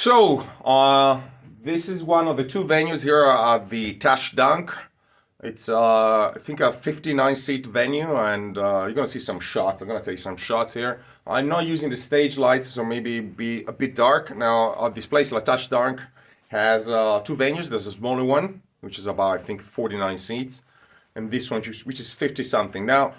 So, this is one of the two venues here at the Tashdunk. It's, I think, a 59-seat venue, and you're going to see some shots. I'm going to take some shots here. I'm not using the stage lights, so maybe be a bit dark. Now, this place, La Tashdunk, has two venues. There's a smaller one, which is about, I think, 49 seats, and this one, which is 50-something. Now,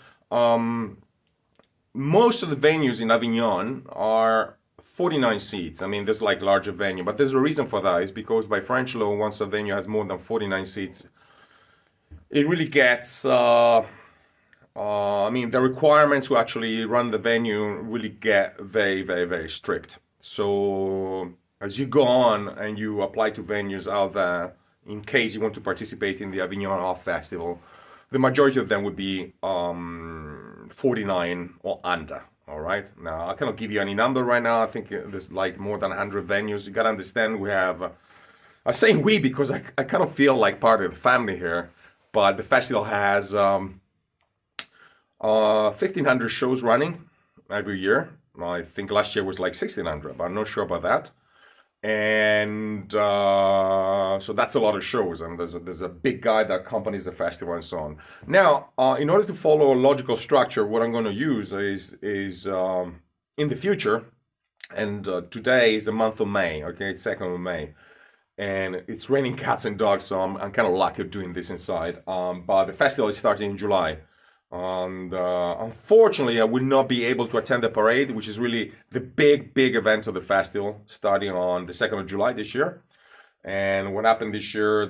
most of the venues in Avignon are 49 seats. I mean, there's like larger venue, but there's a reason for that. Is because by French law, once a venue has more than 49 seats, it really gets, I mean, the requirements to actually run the venue really get very, very, very strict. So as you go on and you apply to venues out there, in case you want to participate in the Avignon Art Festival, the majority of them would be 49 or under. All right. Now, I cannot give you any number right now. I think there's like more than 100 venues. You got to understand we have, I'm saying we because I kind of feel like part of the family here, but the festival has 1,500 shows running every year. I think last year was like 1,600, but I'm not sure about that. And so that's a lot of shows, and there's a big guide that accompanies the festival and so on. Now, in order to follow a logical structure, what I'm going to use is in the future, and today is the month of May, okay, it's 2nd of May, and it's raining cats and dogs, so I'm kind of lucky doing this inside, but the festival is starting in July. And unfortunately, I will not be able to attend the parade, which is really the big event of the festival, starting on the 2nd of July this year. And what happened this year,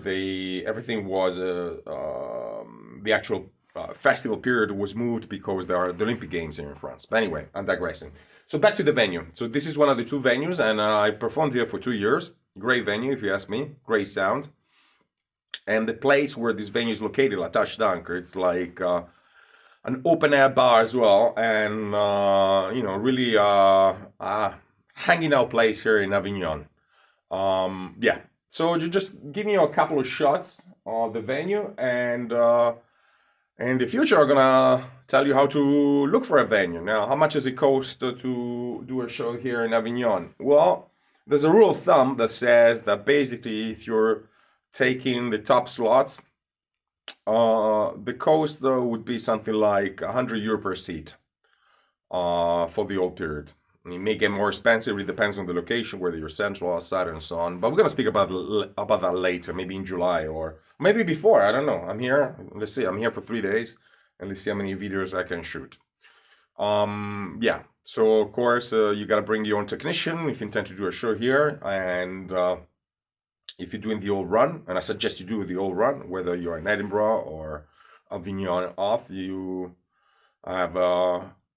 everything was, the actual festival period was moved because there are the Olympic Games here in France. But anyway, I'm digressing. So back to the venue. So this is one of the two venues, and I performed here for 2 years. Great venue, if you ask me. Great sound. And the place where this venue is located, La Tâche d'Ancre, it's like an open air bar as well, and really hanging out place here in Avignon. Yeah, so you just giving you a couple of shots of the venue, and in the future I'm gonna tell you how to look for a venue. Now, how much does it cost to do a show here in Avignon? Well, there's a rule of thumb that says that basically if you're taking the top slots, the cost would be something like €100 per seat for the whole period. It may get more expensive. It depends on the location, whether you're central, outside, and so on. But we're gonna speak about that later, maybe in July or maybe before. I don't know. I'm here. Let's see. I'm here for 3 days, and let's see how many videos I can shoot. Yeah. So of course you gotta bring your own technician if you intend to do a show here, and if you're doing the whole run, and I suggest you do the whole run, whether you're in Edinburgh or Avignon off, you have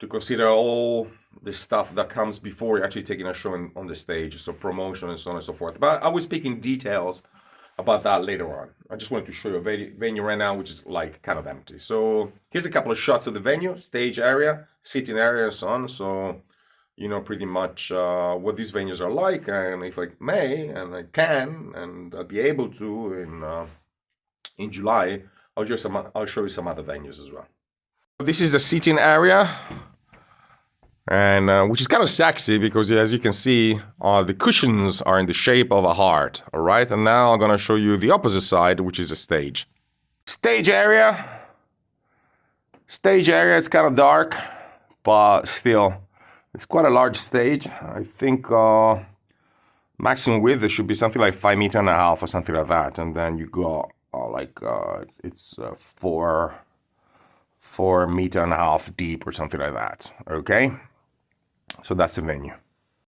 to consider all the stuff that comes before you're actually taking a show on the stage, so promotion and so on and so forth. But I will speak in details about that later on. I just wanted to show you a venue right now, which is like kind of empty. So here's a couple of shots of the venue, stage area, seating area, and so on. So you know pretty much what these venues are like, and if I may, and I can, and I'll be able to in July, I'll show you some other venues as well. This is the seating area, and which is kind of sexy because as you can see, the cushions are in the shape of a heart. All right, and now I'm gonna show you the opposite side, which is a stage. Stage area. It's kind of dark, but still. It's quite a large stage. I think maximum width there should be something like 5.5 meters or something like that, and then you go it's 4.5 meters deep or something like that. Okay, so that's the venue.